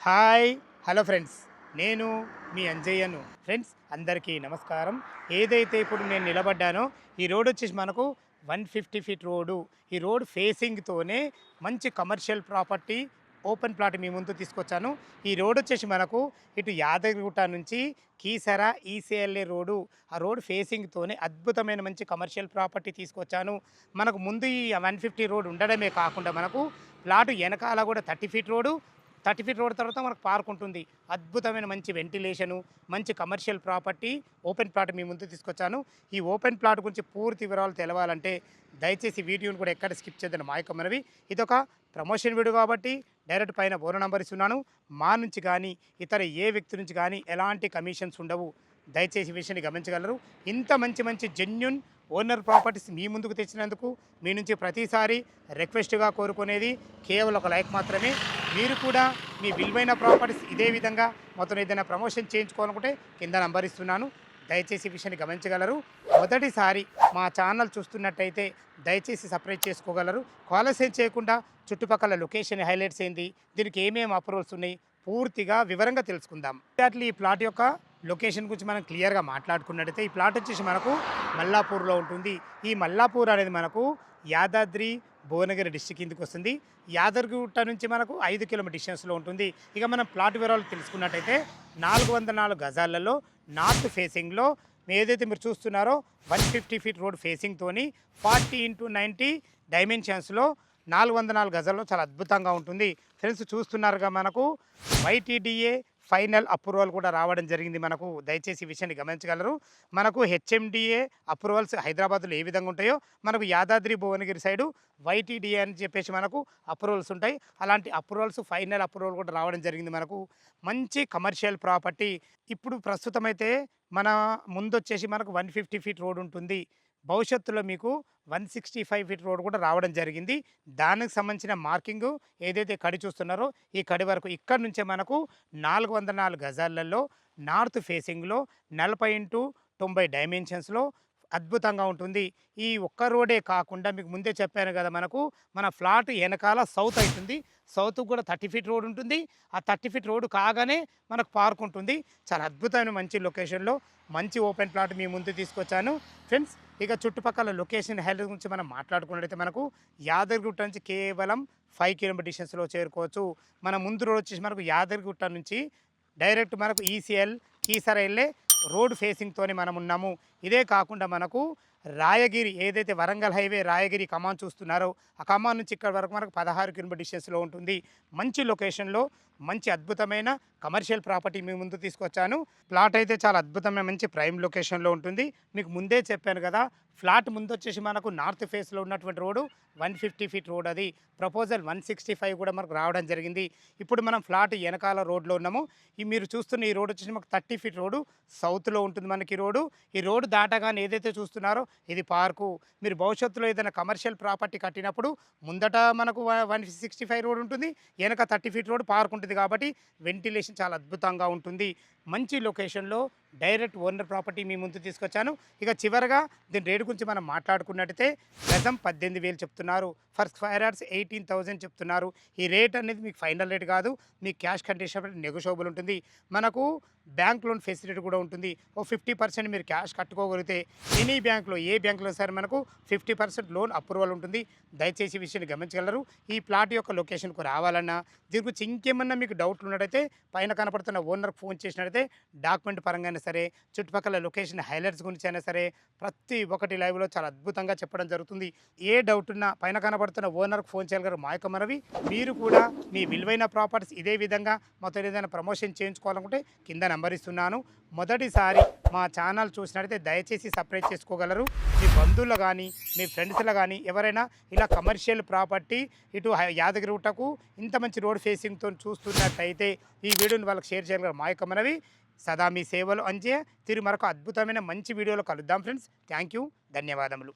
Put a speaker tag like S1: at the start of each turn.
S1: Hi hello friends, నేను మీ అంజయ్యను. Friends అందరికీ నమస్కారం. ఏదైతే ఇప్పుడు నేను నిలబడ్డానో ఈ రోడ్ వచ్చేసి మనకు 150 ఫీట్ రోడ్డు. ఈ రోడ్ ఫేసింగ్తోనే మంచి కమర్షియల్ ప్రాపర్టీ ఓపెన్ ప్లాట్ మీ ముందు తీసుకొచ్చాను. ఈ రోడ్ వచ్చేసి మనకు ఇటు యాదగిరిగుట్ట నుంచి కీసర ఈసీఎల్ఏ రోడ్డు, ఆ రోడ్ ఫేసింగ్తోనే అద్భుతమైన మంచి కమర్షియల్ ప్రాపర్టీ తీసుకొచ్చాను. మనకు ముందు ఈ 150 రోడ్ ఉండడమే కాకుండా మనకు ప్లాట్ వెనకాల కూడా 30 ఫీట్ రోడ్డు, 30 ఫీట్ రోడ్ తర్వాత మనకు పార్క్ ఉంటుంది. అద్భుతమైన మంచి వెంటిలేషను, మంచి కమర్షియల్ ప్రాపర్టీ ఓపెన్ ప్లాట్ మీ ముందు తీసుకొచ్చాను. ఈ ఓపెన్ ప్లాట్ గురించి పూర్తి వివరాలు తెలవాలంటే దయచేసి వీడియోని కూడా ఎక్కడ స్కిప్ చేద్దాం మా యొక్క మనవి. ఇదొక ప్రమోషన్ వీడియో కాబట్టి డైరెక్ట్ పైన ఫోన్ నంబర్ ఇస్తున్నాను. మా నుంచి కానీ ఇతర ఏ వ్యక్తి నుంచి కానీ ఎలాంటి కమిషన్స్ ఉండవు. దయచేసి ఈ విషయాన్ని గమనించగలరు. ఇంత మంచి మంచి జెన్యున్ ఓనర్ ప్రాపర్టీస్ మీ ముందుకు తెచ్చినందుకు మీ నుంచి ప్రతిసారి రిక్వెస్ట్గా కోరుకునేది కేవలం ఒక లైక్ మాత్రమే. మీరు కూడా మీ విలువైన ప్రాపర్టీస్ ఇదే విధంగా మొత్తం ఏదైనా ప్రమోషన్ చేయించుకోవాలనుకుంటే కింద నంబర్ ఇస్తున్నాను. దయచేసి ఈ విషయాన్ని గమనించగలరు. మొదటిసారి మా ఛానల్ చూస్తున్నట్టయితే దయచేసి సబ్స్క్రైబ్ చేసుకోగలరు. కాలసేం చేయకుండా చుట్టుపక్కల లొకేషన్ హైలైట్స్ ఏంది, దీనికి ఏమేమి అప్రూవల్స్ ఉన్నాయి పూర్తిగా వివరంగా తెలుసుకుందాం. ఈ ప్లాట్ యొక్క లొకేషన్ గురించి మనం క్లియర్గా మాట్లాడుకున్నట్టయితే ఈ ప్లాట్ వచ్చేసి మనకు మల్లాపూర్లో ఉంటుంది. ఈ మల్లాపూర్ అనేది మనకు యాదాద్రి భువనగిరి డిస్టిక్ కిందకి వస్తుంది. యాదగిరిగుట్ట నుంచి మనకు 5 కిలోమీటర్ డిస్టెన్స్లో ఉంటుంది. ఇక మనం ప్లాట్ వివరాలు తెలుసుకున్నట్టయితే 404 గజాలలో నార్త్ ఫేసింగ్లో ఏదైతే మీరు చూస్తున్నారో 150 ఫీట్ రోడ్ ఫేసింగ్తోని 40x90 డైమెన్షన్స్లో 404 గజాల్లో చాలా అద్భుతంగా ఉంటుంది. ఫ్రెండ్స్ చూస్తున్నారుగా మనకు వైటీడీఏ ఫైనల్ అప్రూవల్ కూడా రావడం జరిగింది. మనకు దయచేసి ఈ విషయాన్ని గమనించగలరు. మనకు హెచ్ఎండిఏ అప్రూవల్స్ హైదరాబాద్లో ఏ విధంగా ఉంటాయో మనకు యాదాద్రి భువనగిరి సైడు వైటీడీఏ అని చెప్పేసి మనకు అప్రూవల్స్ ఉంటాయి. అలాంటి అప్రూవల్స్ ఫైనల్ అప్రూవల్ కూడా రావడం జరిగింది. మనకు మంచి కమర్షియల్ ప్రాపర్టీ. ఇప్పుడు ప్రస్తుతం అయితే మన ముందు వచ్చేసి మనకు 150 ఫీట్ రోడ్ ఉంటుంది. భవిష్యత్తులో మీకు 165 ఫీట్ రోడ్ కూడా రావడం జరిగింది. దానికి సంబంధించిన మార్కింగ్ ఏదైతే కడి చూస్తున్నారో ఈ కడి వరకు ఇక్కడ నుంచే మనకు 404 గజాలలో నార్త్ ఫేసింగ్లో 40x90 డైమెన్షన్స్లో అద్భుతంగా ఉంటుంది. ఈ ఒక్క రోడే కాకుండా మీకు ముందే చెప్పాను కదా, మన ఫ్లాట్ వెనకాల సౌత్ అవుతుంది. సౌత్ కూడా 30 ఫీట్ రోడ్ ఉంటుంది. ఆ 30 ఫీట్ రోడ్ కాగానే మనకు పార్క్ ఉంటుంది. చాలా అద్భుతమైన మంచి లొకేషన్లో మంచి ఓపెన్ ప్లాట్ మీ ముందు తీసుకొచ్చాను ఫ్రెండ్స్. ఇక చుట్టుపక్కల లొకేషన్ హైలైట్ గురించి మనం మాట్లాడుకున్నట్టయితే మనకు యాదగిరిగుట్ట నుంచి కేవలం 5 కిలోమీటర్ డిస్టెన్స్లో చేరుకోవచ్చు. మన ముందు రోడ్ వచ్చేసి మనకు యాదగిరిగుట్ట నుంచి డైరెక్ట్ మనకు ఈసీఎల్ కీసర వెళ్ళే రోడ్ ఫేసింగ్తోనే మనం ఉన్నాము. ఇదే కాకుండా మనకు రాయగిరి ఏదైతే వరంగల్ హైవే రాయగిరి కమాన్ చూస్తున్నారో ఆ కమాన్ నుంచి ఇక్కడ వరకు మనకు 16 కిలోమీటర్ డిస్టెన్స్లో ఉంటుంది. మంచి లొకేషన్లో మంచి అద్భుతమైన కమర్షియల్ ప్రాపర్టీ మీ ముందు తీసుకొచ్చాను. ప్లాట్ అయితే చాలా అద్భుతమైన మంచి ప్రైమ్ లొకేషన్లో ఉంటుంది. మీకు ముందే చెప్పాను కదా, ఫ్లాట్ ముందు వచ్చేసి మనకు నార్త్ ఫేస్లో ఉన్నటువంటి రోడ్డు 150 ఫీట్ రోడ్, అది ప్రపోజల్ 165 కూడా మనకు రావడం జరిగింది. ఇప్పుడు మనం ఫ్లాట్ వెనకాల రోడ్లో ఉన్నాము. ఈ మీరు చూస్తున్న ఈ రోడ్ వచ్చేసి మనకు 30 ఫీట్ రోడ్డు సౌత్లో ఉంటుంది మనకి రోడ్డు. ఈ రోడ్డు దాటగానే ఏదైతే చూస్తున్నారో ఇది పార్కు. మీరు భవిష్యత్తులో ఏదైనా కమర్షియల్ ప్రాపర్టీ కట్టినప్పుడు ముందట మనకు 165 రోడ్ ఉంటుంది, వెనక 30 ఫీట్ రోడ్ పార్క్ ఉంటుంది. కాబట్టి వెంటిలేషన్ చాలా అద్భుతంగా ఉంటుంది. మంచి లొకేషన్లో డైరెక్ట్ ఓనర్ ప్రాపర్టీ మీ ముందు తీసుకొచ్చాను. ఇక చివరగా దీని రేటు గురించి మనం మాట్లాడుకున్నట్టయితే గజం 18,000 చెప్తున్నారు. ఫర్ స్క్వేర్ యార్డ్స్ 18,000 చెప్తున్నారు. ఈ రేట్ అనేది మీకు ఫైనల్ రేట్ కాదు, మీ క్యాష్ కండిషన్ నెగోషియబుల్ ఉంటుంది. మనకు బ్యాంక్ లోన్ ఫెసిలిటీ కూడా ఉంటుంది. ఓ 50% మీరు క్యాష్ కట్టుకోగలిగితే ఎనీ బ్యాంక్లో ఏ బ్యాంకులో సరే మనకు 50% లోన్ అప్రూవల్ ఉంటుంది. దయచేసి ఈ విషయాన్ని గమనించగలరు. ఈ ప్లాట్ యొక్క లొకేషన్కు రావాలన్నా దీని గురించి ఇంకేమన్నా మీకు డౌట్లు ఉన్నట్టయితే పైన కనపడుతున్న ఓనర్కి ఫోన్ చేసినట్టయితే డాక్యుమెంట్ పరంగా సరే చుట్టుపక్కల లొకేషన్ హైలైట్స్ గురించి అయినా సరే ప్రతి ఒక్కటి లైవ్లో చాలా అద్భుతంగా చెప్పడం జరుగుతుంది. ఏ డౌట్ ఉన్నా పైన కనపడుతున్న ఓనర్కి ఫోన్ చేయగలరు మా యొక్క మనవి. మీరు కూడా మీ విలువైన ప్రాపర్టీస్ ఇదే విధంగా మొత్తం ఏదైనా ప్రమోషన్ చేయించుకోవాలనుకుంటే కింద నంబర్ ఇస్తున్నాను. మొదటిసారి మా ఛానల్ చూసినట్టయితే దయచేసి సబ్స్క్రైబ్ చేసుకోగలరు. మీ బంధువులు కానీ మీ ఫ్రెండ్స్లో కానీ ఎవరైనా ఇలా కమర్షియల్ ప్రాపర్టీ ఇటు యాదగిరిగుట్టకు ఇంత మంచి రోడ్ ఫేసింగ్తో చూస్తున్నట్టయితే ఈ వీడియోని వాళ్ళకి షేర్ చేయగలరు మా యొక్క మనవి. సదా మీ సేవలు అంజే. తిరిగి మరొక అద్భుతమైన మంచి వీడియోలో కలుద్దాం ఫ్రెండ్స్. థ్యాంక్ యూ, ధన్యవాదములు.